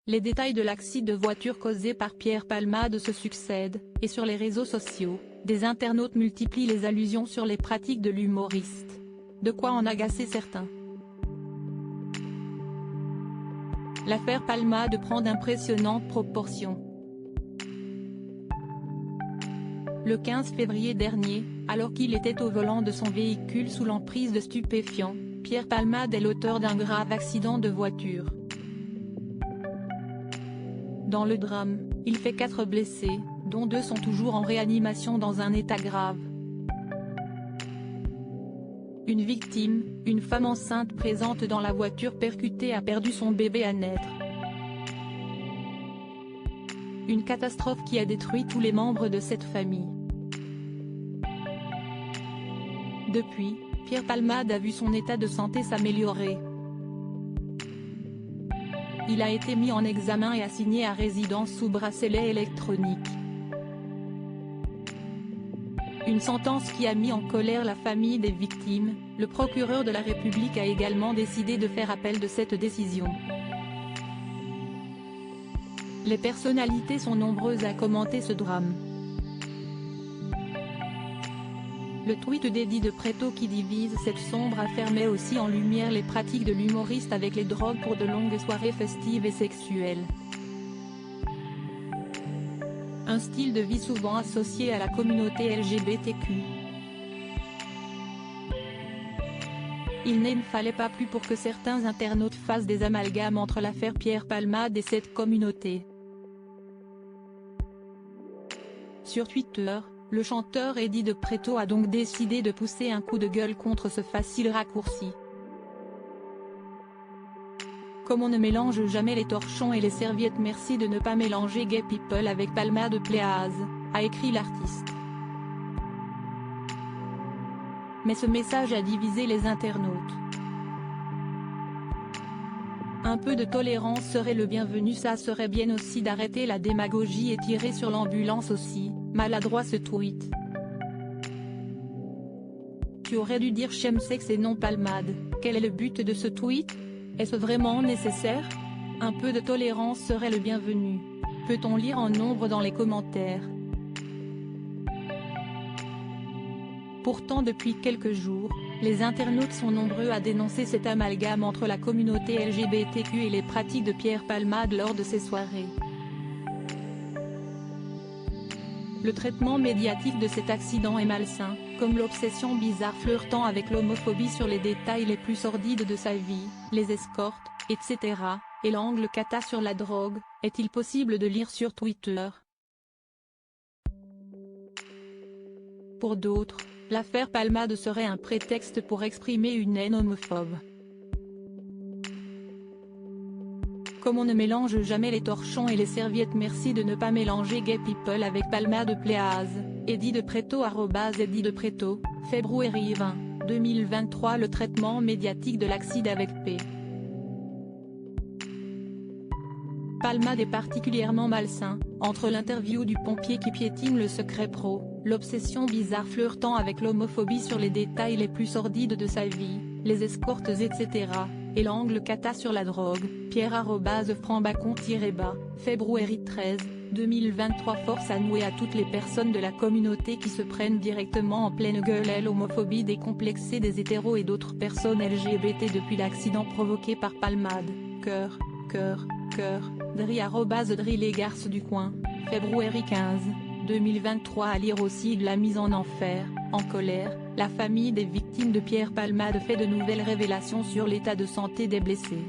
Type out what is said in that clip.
Les détails de l'accident de voiture causé par Pierre Palmade se succèdent, et sur les réseaux sociaux, des internautes multiplient les allusions sur les pratiques de l'humoriste. De quoi en agacer certains. L'affaire Palmade prend d'impressionnantes proportions. Le 15 février dernier, alors qu'il était au volant de son véhicule sous l'emprise de stupéfiants, Pierre Palmade est l'auteur d'un grave accident de voiture. Dans le drame, il fait 4 blessés, dont 2 sont toujours en réanimation dans un état grave. Une victime, une femme enceinte présente dans la voiture percutée a perdu son bébé à naître. Une catastrophe qui a détruit tous les membres de cette famille. Depuis, Pierre Palmade a vu son état de santé s'améliorer. Il a été mis en examen et assigné à résidence sous bracelet électronique. Une sentence qui a mis en colère la famille des victimes. Le procureur de la République a également décidé de faire appel de cette décision. Les personnalités sont nombreuses à commenter ce drame. Le tweet d'Eddie de Pretto qui divise cette sombre affaire met aussi en lumière les pratiques de l'humoriste avec les drogues pour de longues soirées festives et sexuelles. Un style de vie souvent associé à la communauté LGBTQ. Il ne fallait pas plus pour que certains internautes fassent des amalgames entre l'affaire Pierre Palmade et cette communauté. Sur Twitter, le chanteur Eddie de Pretto a donc décidé de pousser un coup de gueule contre ce facile raccourci. Comme on ne mélange jamais les torchons et les serviettes, merci de ne pas mélanger Gay People avec Palmade Pléaz, a écrit l'artiste. Mais ce message a divisé les internautes. Un peu de tolérance serait le bienvenu, ça serait bien aussi d'arrêter la démagogie et tirer sur l'ambulance aussi, maladroit ce tweet. Tu aurais dû dire chemsex et non Palmade, quel est le but de ce tweet? Est-ce vraiment nécessaire? Un peu de tolérance serait le bienvenu. Peut-on lire en nombre dans les commentaires? Pourtant depuis quelques jours, les internautes sont nombreux à dénoncer cet amalgame entre la communauté LGBTQ et les pratiques de Pierre Palmade lors de ses soirées. Le traitement médiatique de cet accident est malsain, comme l'obsession bizarre flirtant avec l'homophobie sur les détails les plus sordides de sa vie, les escortes, etc., et l'angle cata sur la drogue, est-il possible de lire sur Twitter. Pour d'autres, l'affaire Palmade serait un prétexte pour exprimer une haine homophobe. Comme on ne mélange jamais les torchons et les serviettes, merci de ne pas mélanger Gay People avec Palmade Pléaz, Eddie de Pretto @Eddie de Pretto, février 20, 2023. Le traitement médiatique de l'accident avec P. Palmade est particulièrement malsain, entre l'interview du pompier qui piétine le secret pro, l'obsession bizarre flirtant avec l'homophobie sur les détails les plus sordides de sa vie, les escortes etc., et l'angle cata sur la drogue, Pierre@Franbacon-bas, février 13, 2023. Force à nous et à toutes les personnes de la communauté qui se prennent directement en pleine gueule l'homophobie décomplexée des hétéros et d'autres personnes LGBT depuis l'accident provoqué par Palmade, cœur, Dri les garces du coin, février 15, 2023. À lire aussi de la mise en enfer, en colère, la famille des victimes de Pierre Palmade fait de nouvelles révélations sur l'état de santé des blessés.